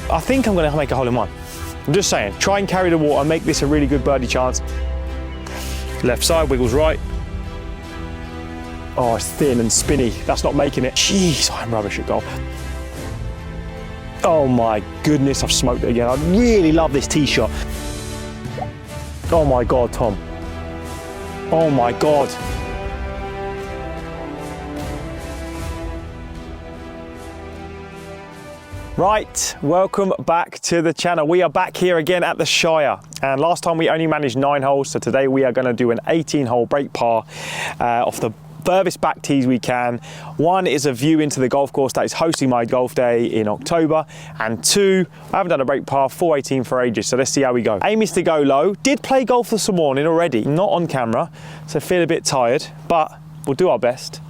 I think I'm going to make a hole in one. I'm just saying, try and carry the water, make this a really good birdie chance. Left side, wiggles right. Oh, it's thin and spinny. That's not making it. Jeez, I'm rubbish at golf. Oh my goodness, I've smoked it again. I really love this tee shot. Oh my God, Tom. Oh my God. Right, welcome back to the channel. We are back here again at the Shire, and last time we only managed 9 holes, so today we are going to do an 18-hole break par off the furthest back tees we can. One is a view into the golf course that is hosting my golf day in October, and 2, I haven't done a break par 418 for ages, so let's see how we go. Aim is to go low. Did play golf this morning already, not on camera, so feel a bit tired, but we'll do our best.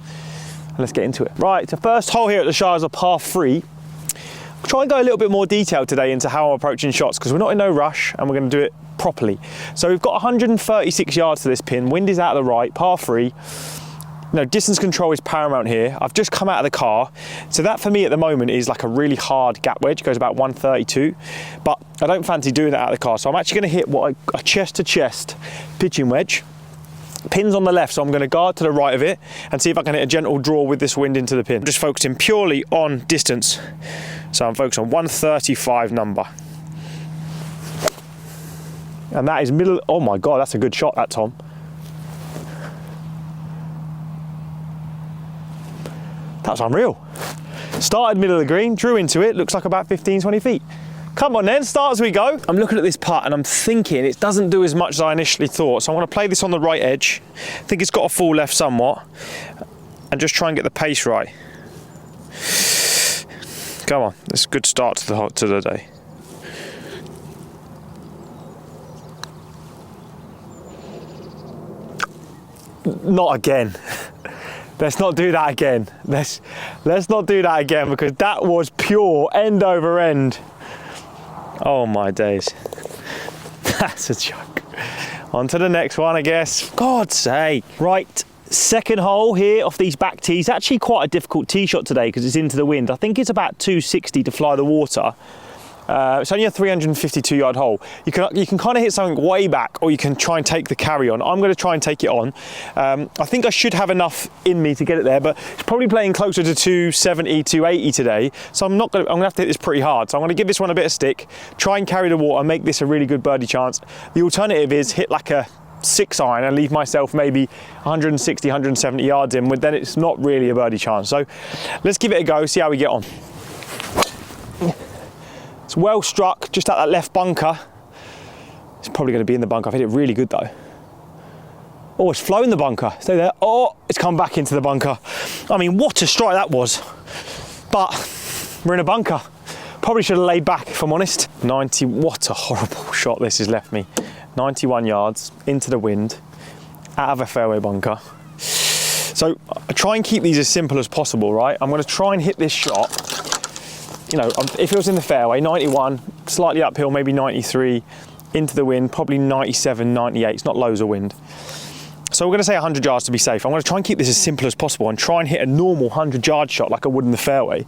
Let's get into it. Right, the first hole here at the Shire is a par 3. We'll try and go a little bit more detail today into how I'm approaching shots, because we're not in no rush and we're going to do it properly. So we've got 136 yards to this pin, wind is out of the right, par 3. No, distance control is paramount here. I've just come out of the car, so that for me at the moment is like a really hard gap wedge, goes about 132, but I don't fancy doing that out of the car, so I'm actually going to hit what a chest-to-chest pitching wedge. Pin's on the left, so I'm going to guard to the right of it and see if I can hit a gentle draw with this wind into the pin. I'm just focusing purely on distance, so I'm focused on 135 number. And that is middle. Oh my God, that's a good shot, that, Tom. That's unreal. Started middle of the green, drew into it, looks like about 15, 20 feet. Come on then, start as we go. I'm looking at this putt and I'm thinking it doesn't do as much as I initially thought, so I'm going to play this on the right edge. I think it's got to fall left somewhat, and just try and get the pace right. Come on, it's a good start to the day. Not again. Let's not do that again. Let's not do that again, because that was pure end over end. Oh my days. That's a joke. On to the next one, I guess. God's sake. Right, second hole here off these back tees. Actually quite a difficult tee shot today because it's into the wind. I think it's about 260 to fly the water. It's only a 352-yard hole. You can kind of hit something way back, or you can try and take the carry on. I'm going to try and take it on. I think I should have enough in me to get it there, but it's probably playing closer to 270, 280 today. So I'm going to have to hit this pretty hard. So I'm going to give this one a bit of stick, try and carry the water, make this a really good birdie chance. The alternative is hit like a 6-iron and leave myself maybe 160, 170 yards in, but then it's not really a birdie chance. So let's give it a go, see how we get on. It's well struck, just at that left bunker. It's probably going to be in the bunker. I've hit it really good though. Oh, it's flown the bunker. Stay there. Oh, it's come back into the bunker. I mean, what a strike that was. But we're in a bunker. Probably should have laid back, if I'm honest. 90, what a horrible shot this has left me. 91 yards into the wind, out of a fairway bunker. So I try and keep these as simple as possible, right? I'm going to try and hit this shot. You know, if it was in the fairway, 91, slightly uphill, maybe 93, into the wind, probably 97, 98, it's not loads of wind. So we're going to say 100 yards to be safe. I'm going to try and keep this as simple as possible and try and hit a normal 100-yard shot like I would in the fairway.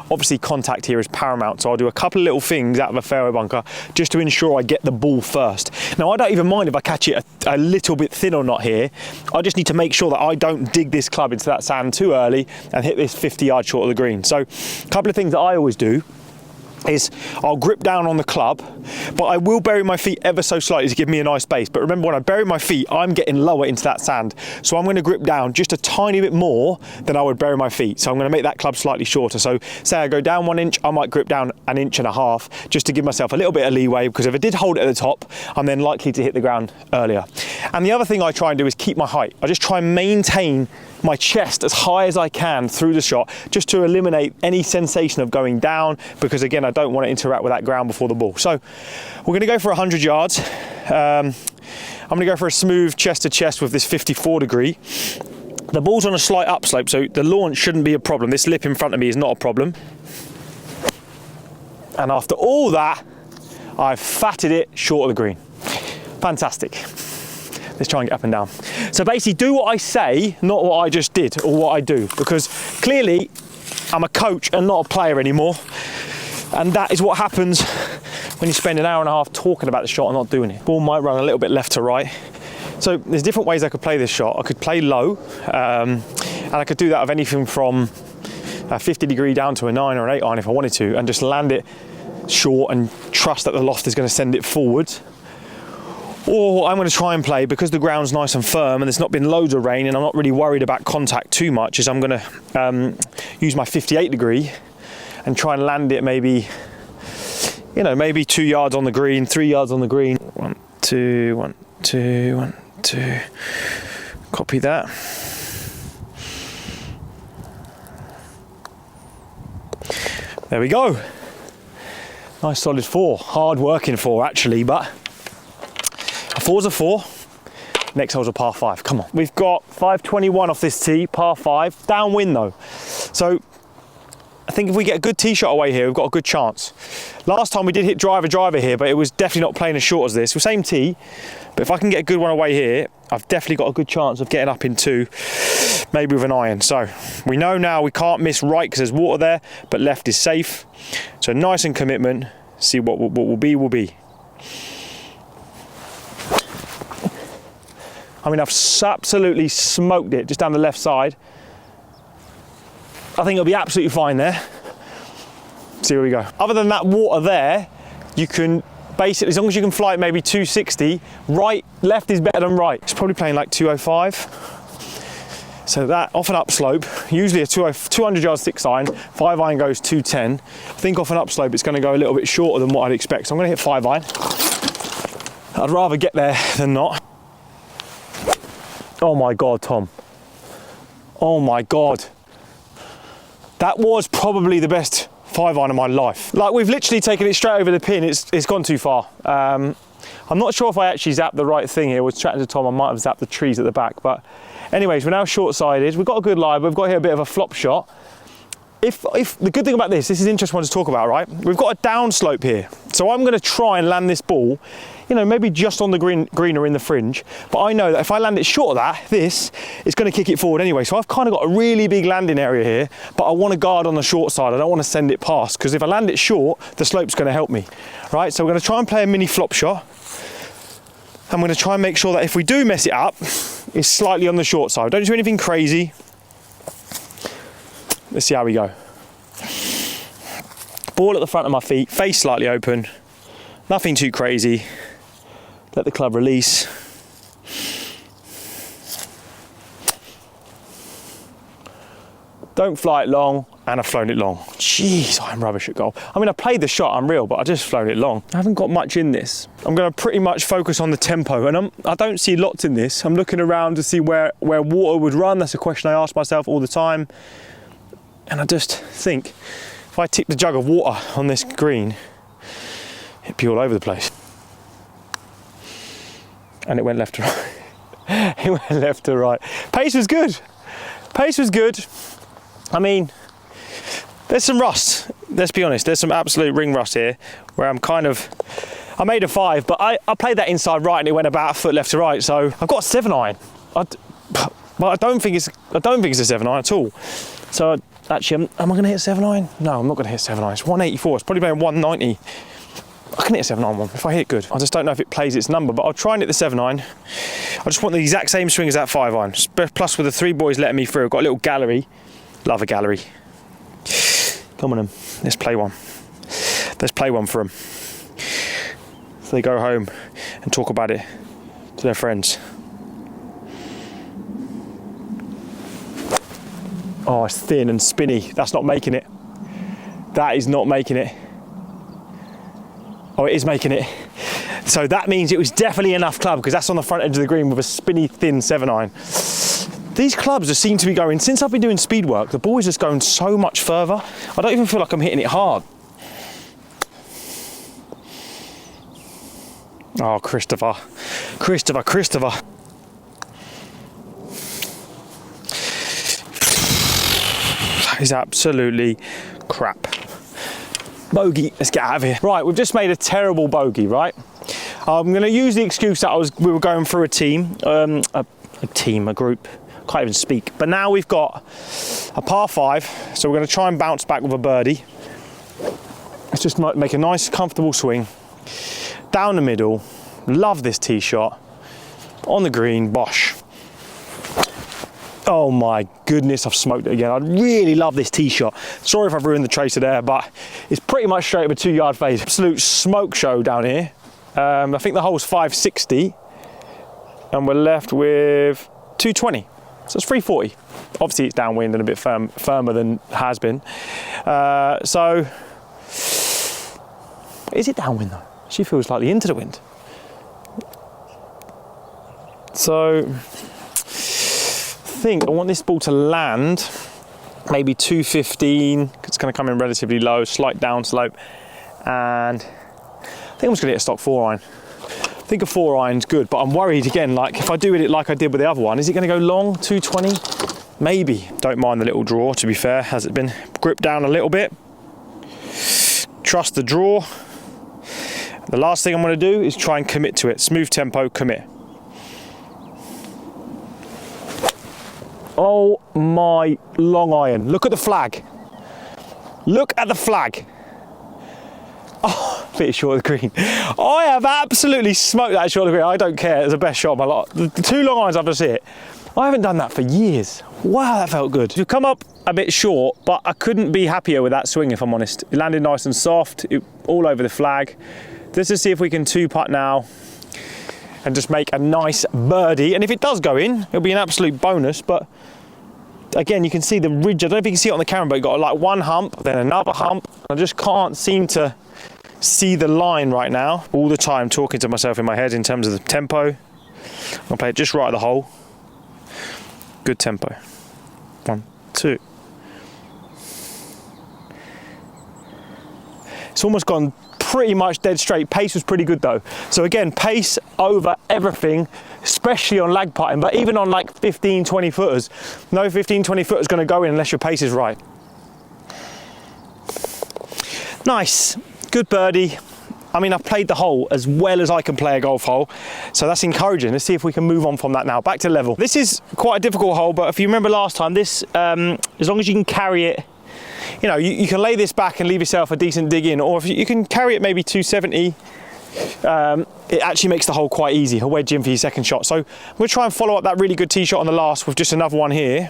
Obviously contact here is paramount, so I'll do a couple of little things out of a fairway bunker just to ensure I get the ball first. Now I don't even mind if I catch it a little bit thin or not here. I just need to make sure that I don't dig this club into that sand too early and hit this 50 yards short of the green. So a couple of things that I always do is I'll grip down on the club, but I will bury my feet ever so slightly to give me a nice base. But remember, when I bury my feet, I'm getting lower into that sand. So I'm going to grip down just a tiny bit more than I would bury my feet. So I'm going to make that club slightly shorter. So say I go down 1 inch, I might grip down 1.5 inches just to give myself a little bit of leeway, because if I did hold it at the top, I'm then likely to hit the ground earlier. And the other thing I try and do is keep my height. I just try and maintain my chest as high as I can through the shot, just to eliminate any sensation of going down, because again, I don't want to interact with that ground before the ball. So we're going to go for 100 yards. I'm going to go for a smooth chest to chest with this 54 degree. The ball's on a slight upslope, so the launch shouldn't be a problem. This lip in front of me is not a problem. And after all that, I've fatted it short of the green. Fantastic. Let's try and get up and down. So basically do what I say, not what I just did or what I do, because clearly I'm a coach and not a player anymore. And that is what happens when you spend an hour and a half talking about the shot and not doing it. Ball might run a little bit left to right. So there's different ways I could play this shot. I could play low, and I could do that of anything from a 50 degree down to a 9 or an 8 iron if I wanted to, and just land it short and trust that the loft is going to send it forward. Or I'm going to try and play, because the ground's nice and firm and there's not been loads of rain and I'm not really worried about contact too much, is I'm going to use my 58 degree and try and land it maybe, you know, maybe 2 yards on the green, 3 yards on the green. 1, 2, 1, 2, 1, 2. Copy that. There we go. Nice solid 4. Hard working 4 actually, but a 4's a 4. Next hole's a par 5. Come on. We've got 521 off this tee, par 5. Downwind though. So I think if we get a good tee shot away here, we've got a good chance. Last time we did hit driver here, but it was definitely not playing as short as this. Same tee, but if I can get a good one away here, I've definitely got a good chance of getting up in 2, maybe with an iron. So we know now we can't miss right because there's water there, but left is safe. So nice and commitment. See what will be, will be. I mean, I've absolutely smoked it just down the left side. I think it'll be absolutely fine there. See where we go. Other than that water there, you can basically, as long as you can fly it maybe 260, left is better than right. It's probably playing like 205. So that off an upslope, usually a 200 yard 6 iron, 5 iron goes 210. I think off an upslope it's going to go a little bit shorter than what I'd expect. So I'm going to hit 5 iron. I'd rather get there than not. Oh my God, Tom. Oh my God. That was probably the best 5 iron of my life. Like, we've literally taken it straight over the pin. It's gone too far. I'm not sure if I actually zapped the right thing here. I was chatting to Tom, I might have zapped the trees at the back. But anyways, we're now short-sided. We've got a good lie, but we've got here a bit of a flop shot. If the good thing about this is an interesting one to talk about, right? We've got a down slope here. So I'm going to try and land this ball, you know, maybe just on the green or in the fringe. But I know that if I land it short of that, this is going to kick it forward anyway. So I've kind of got a really big landing area here, but I want to guard on the short side. I don't want to send it past, because if I land it short, the slope's going to help me, right? So we're going to try and play a mini flop shot. I'm going to try and make sure that if we do mess it up, it's slightly on the short side. Don't do anything crazy. Let's see how we go. Ball at the front of my feet, face slightly open, nothing too crazy. Let the club release. Don't fly it long, and I've flown it long. Jeez, I'm rubbish at golf. I mean, I played the shot, I'm real, but I just flown it long. I haven't got much in this. I'm going to pretty much focus on the tempo, and I don't see lots in this. I'm looking around to see where water would run. That's a question I ask myself all the time. And I just think, if I tip the jug of water on this green, it'd be all over the place. And it went left to right. It went left to right. Pace was good. Pace was good. I mean, there's some rust. Let's be honest, there's some absolute ring rust here, where I made a 5, but I played that inside right and it went about a foot left to right. So I've got a 7 iron. But I don't think it's a 7 iron at all. So actually, am I going to hit a 7 iron? No, I'm not going to hit 7 iron. It's 184. It's probably playing 190. I can hit a 7 iron one if I hit it good. I just don't know if it plays its number, but I'll try and hit the 7 iron. I just want the exact same swing as that 5 iron. Plus, with the 3 boys letting me through, I've got a little gallery. Love a gallery. Come on, them. Let's play one. Let's play one for them. So they go home and talk about it to their friends. Oh, it's thin and spinny. That's not making it. That is not making it. Oh, it is making it. So that means it was definitely enough club, because that's on the front edge of the green with a spinny, thin 7 iron. These clubs just seem to be going, since I've been doing speed work, the ball is just going so much further. I don't even feel like I'm hitting it hard. Oh, Christopher. That is absolutely crap. Bogey, let's get out of here. Right, we've just made a terrible bogey, right? I'm going to use the excuse that we were going through a team, a group. Can't even speak. But now we've got a par 5, so we're going to try and bounce back with a birdie. Let's just make a nice, comfortable swing. Down the middle. Love this tee shot. On the green, bosh. Oh my goodness, I've smoked it again. I really love this tee shot. Sorry if I've ruined the tracer there, but it's pretty much straight up a 2-yard fade. Absolute smoke show down here. I think the hole's 560, and we're left with 220. So it's 340. Obviously it's downwind and a bit firmer than it has been. So, is it downwind though? She feels slightly into the wind. So, I think I want this ball to land maybe 215. It's going to come in relatively low, slight down slope, and I think I'm just going to hit a stock 4-iron. I think a 4-iron's good, but I'm worried again, like if I do it like I did with the other one, is it going to go long, 220? Maybe. Don't mind the little draw, to be fair. Has it been gripped down a little bit? Trust the draw. The last thing I'm going to do is try and commit to it. Smooth tempo, commit. Oh my long iron. Look at the flag. Look at the flag. Oh, a bit short of the green. I have absolutely smoked that short of the green. I don't care. It's the best shot of my life. The 2 long irons I've just hit. I haven't done that for years. Wow, that felt good. You've come up a bit short, but I couldn't be happier with that swing, if I'm honest. It landed nice and soft, all over the flag. Let's just see if we can 2-putt now and just make a nice birdie. And if it does go in, it'll be an absolute bonus, but again, you can see the ridge. I don't know if you can see it on the camera, but you've got like one hump, then another hump. I just can't seem to see the line right now. All the time talking to myself in my head in terms of the tempo. I'll play it just right at the hole. Good tempo. 1, 2. It's almost gone pretty much dead straight. Pace was pretty good though. So again, pace over everything, especially on lag putting, but even on like 15, 20 footers, no 15, 20 footers going to go in unless your pace is right. Nice, good birdie. I mean, I've played the hole as well as I can play a golf hole, so that's encouraging. Let's see if we can move on from that now. Back to level. This is quite a difficult hole, but if you remember last time, this, as long as you can carry it, you know, you can lay this back and leave yourself a decent dig in, or if you can carry it maybe 270, it actually makes the hole quite easy, a wedge in for your second shot. So I'm going to try and follow up that really good tee shot on the last with just another one here.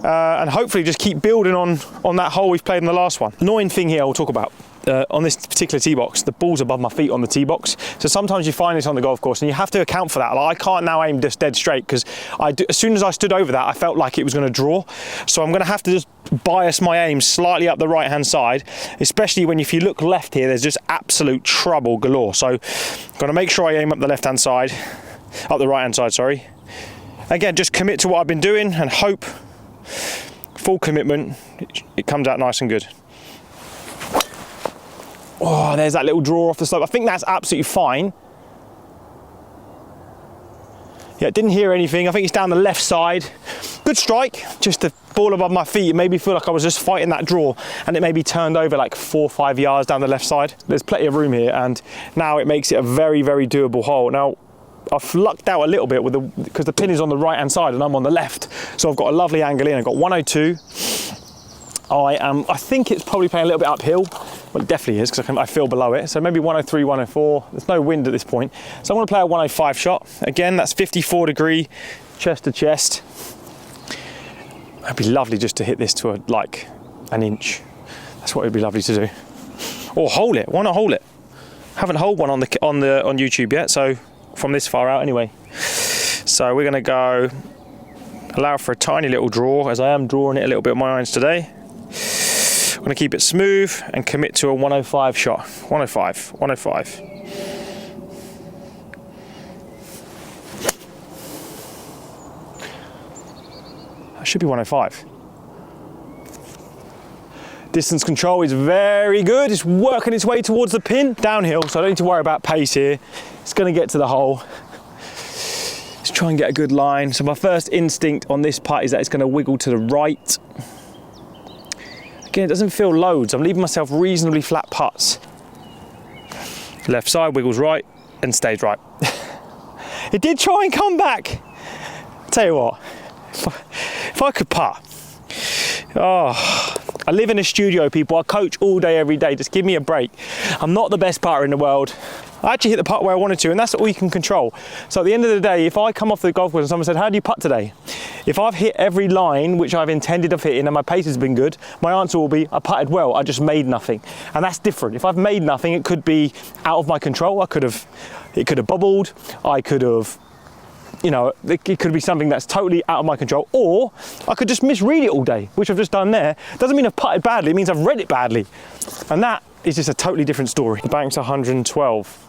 And hopefully just keep building on that hole we've played in the last one. Annoying thing here I'll talk about. On this particular tee box, the ball's above my feet on the tee box. So sometimes you find this on the golf course and you have to account for that. Like, I can't now aim just dead straight because as soon as I stood over that, I felt like it was going to draw. So I'm going to have to just bias my aim slightly up the right-hand side, especially when if you look left here, there's just absolute trouble galore. So I'm going to make sure I aim up the left-hand side, up the right-hand side, sorry. Again, just commit to what I've been doing and hope, full commitment, it comes out nice and good. Oh, there's that little draw off the slope. I think that's absolutely fine. Yeah, didn't hear anything. I think it's down the left side. Good strike, just the ball above my feet. It made me feel like I was just fighting that draw, and it maybe turned over like 4 or 5 yards down the left side. There's plenty of room here, and now it makes it a very, very doable hole. Now, I've lucked out a little bit with because the pin is on the right-hand side and I'm on the left. So I've got a lovely angle in. I've got 102. I think it's probably playing a little bit uphill. Well, it definitely is because I feel below it. So maybe 103, 104. There's no wind at this point. So I'm going to play a 105 shot. Again, that's 54 degree, chest to chest. It'd be lovely just to hit this to like an inch. That's what it'd be lovely to do. Or hole it. Why not hole it? Haven't holed one on YouTube yet. So from this far out anyway. So we're going to go allow for a tiny little draw, as I am drawing it a little bit on my irons today. I'm going to keep it smooth and commit to a 105 shot. 105, 105. That should be 105. Distance control is very good. It's working its way towards the pin. Downhill, so I don't need to worry about pace here. It's going to get to the hole. Let's try and get a good line. So my first instinct on this putt is that it's going to wiggle to the right. Again, it doesn't feel loads. I'm leaving myself reasonably flat putts. Left side wiggles right and stays right. It did try and come back. Tell you what, if I could putt. Oh, I live in a studio, people. I coach all day, every day. Just give me a break. I'm not the best putter in the world. I actually hit the putt where I wanted to, and that's all you can control. So at the end of the day, if I come off the golf course and someone said, how do you putt today? If I've hit every line which I've intended of hitting and my pace has been good, my answer will be, I putted well, I just made nothing. And that's different. If I've made nothing, it could be out of my control. It could have bobbled. I could have, you know, it could be something that's totally out of my control, or I could just misread it all day, which I've just done there. Doesn't mean I've putted badly, it means I've read it badly. And that is just a totally different story. The bank's 112.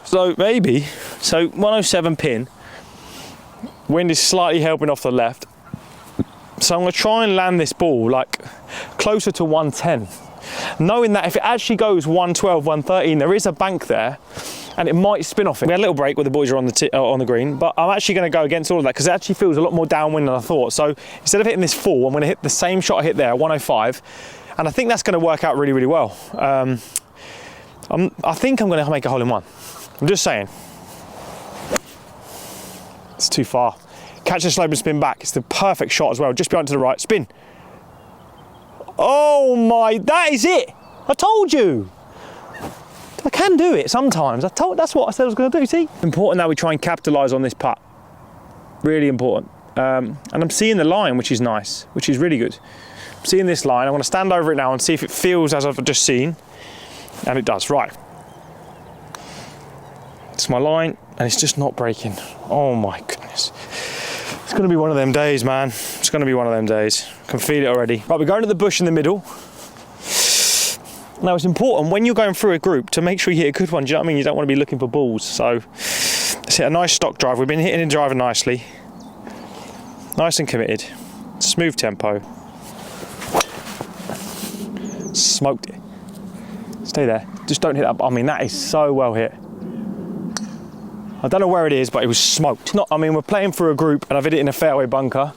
So maybe, 107 pin, wind is slightly helping off the left. So I'm gonna try and land this ball like closer to 110. Knowing that if it actually goes 112, 113, there is a bank there and it might spin off it. We had a little break where the boys are on the green, but I'm actually gonna go against all of that because it actually feels a lot more downwind than I thought. So instead of hitting this full, I'm gonna hit the same shot I hit there, 105. And I think that's gonna work out really, really well. I think I'm gonna make a hole in one. I'm just saying. It's too far. Catch the slope and spin back. It's the perfect shot as well. Just behind to the right. Spin. Oh my, that is it. I told you. I can do it sometimes. That's what I said I was going to do, see? Important that we try and capitalise on this putt. Really important. And I'm seeing the line, which is nice, which is really good. I'm seeing this line. I'm going to stand over it now and see if it feels as I've just seen. And it does, right. It's my line, and it's just not breaking. Oh my goodness. It's gonna be one of them days, man. It's gonna be one of them days. I can feel it already. Right, we're going to the bush in the middle. Now it's important when you're going through a group to make sure you hit a good one. Do you know what I mean? You don't want to be looking for balls. So let's hit a nice stock drive. We've been hitting and driving nicely. Nice and committed. Smooth tempo. Smoked it. Stay there. Just don't hit that. I mean, that is so well hit. I don't know where it is, but it was smoked. We're playing for a group and I've hit it in a fairway bunker.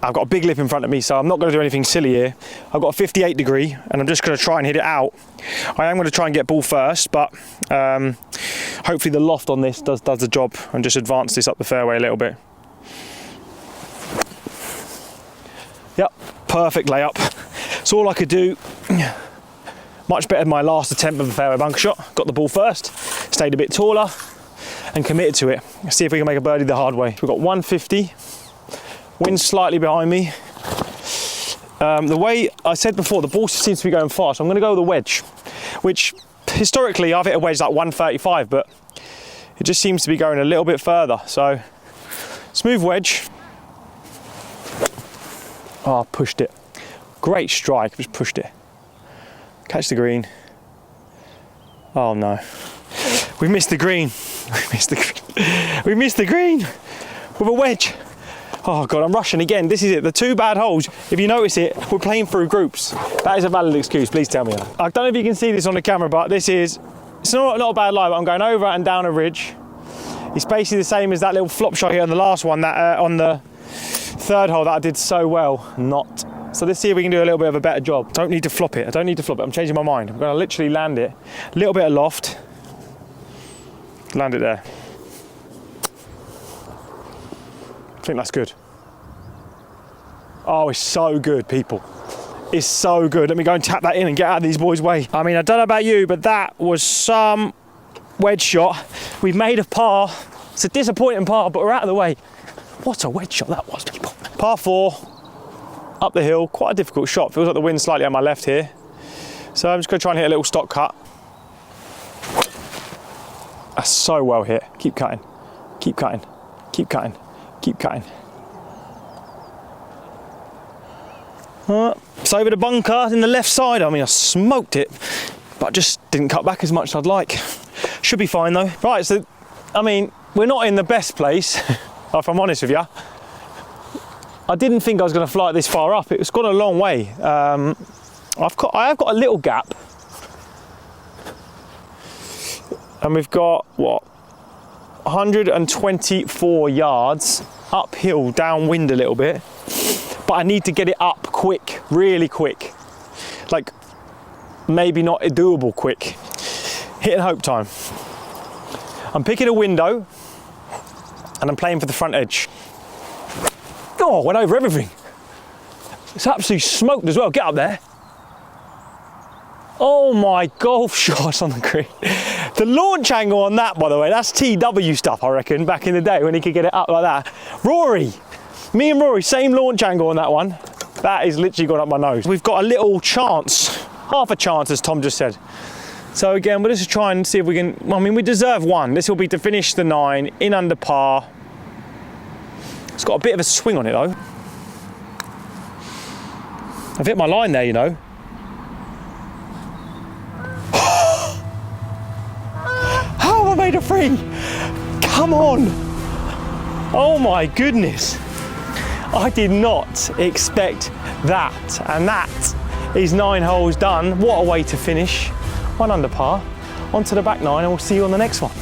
I've got a big lip in front of me, so I'm not going to do anything silly here. I've got a 58 degree and I'm just going to try and hit it out. I am going to try and get ball first, but hopefully the loft on this does the job and just advance this up the fairway a little bit. Yep, perfect layup. That's all I could do. Much better than my last attempt of a fairway bunker shot. Got the ball first, stayed a bit taller, and committed to it. Let's see if we can make a birdie the hard way. We've got 150, wind slightly behind me. The way I said before, the ball seems to be going fast. I'm gonna go with a wedge, which historically I've hit a wedge like 135, but it just seems to be going a little bit further. So, smooth wedge. Oh, pushed it. Great strike, just pushed it. Catch the green. Oh no. We missed the green. We missed the green. We missed the green with a wedge. Oh God, I'm rushing again. This is it. The two bad holes. If you notice it, we're playing through groups. That is a valid excuse. Please tell me that. I don't know if you can see this on the camera, but it's not a bad lie. But I'm going over and down a ridge. It's basically the same as that little flop shot here on the last one. That on the third hole that I did so well. Not. So let's see if we can do a little bit of a better job. Don't need to flop it. I don't need to flop it. I'm changing my mind. I'm going to literally land it. A little bit of loft. Land it there. I think that's good. Oh, it's so good, people. It's so good. Let me go and tap that in and get out of these boys' way. I mean, I don't know about you, but that was some wedge shot. We've made a par. It's a disappointing par, but we're out of the way. What a wedge shot that was, people. Par 4, up the hill. Quite a difficult shot. Feels like the wind's slightly on my left here. So I'm just going to try and hit a little stock cut. That's so well hit. Keep cutting. Keep cutting. Keep cutting. Keep cutting. It's over the bunker in the left side. I mean, I smoked it, but just didn't cut back as much as I'd like. Should be fine though. Right, so, I mean, we're not in the best place, if I'm honest with you. I didn't think I was going to fly it this far up. It's gone a long way. I have got a little gap. And we've got, what, 124 yards uphill, downwind a little bit. But I need to get it up quick, really quick. Like, maybe not doable quick. Hit and hope time. I'm picking a window and I'm playing for the front edge. Oh, went over everything. It's absolutely smoked as well. Get up there. Oh my golf shots on the green. The launch angle on that, by the way, that's TW stuff, I reckon, back in the day when he could get it up like that. Rory, me and Rory, same launch angle on that one. That is literally gone up my nose. We've got a little chance, half a chance, as Tom just said. So again, we'll just try and see if we can, I mean, we deserve one. This will be to finish the 9 in under par. It's got a bit of a swing on it though. I've hit my line there, you know. How have I made a 3? Come on. Oh my goodness. I did not expect that. And that is 9 holes done. What a way to finish. 1 under par. Onto the back 9 and we'll see you on the next one.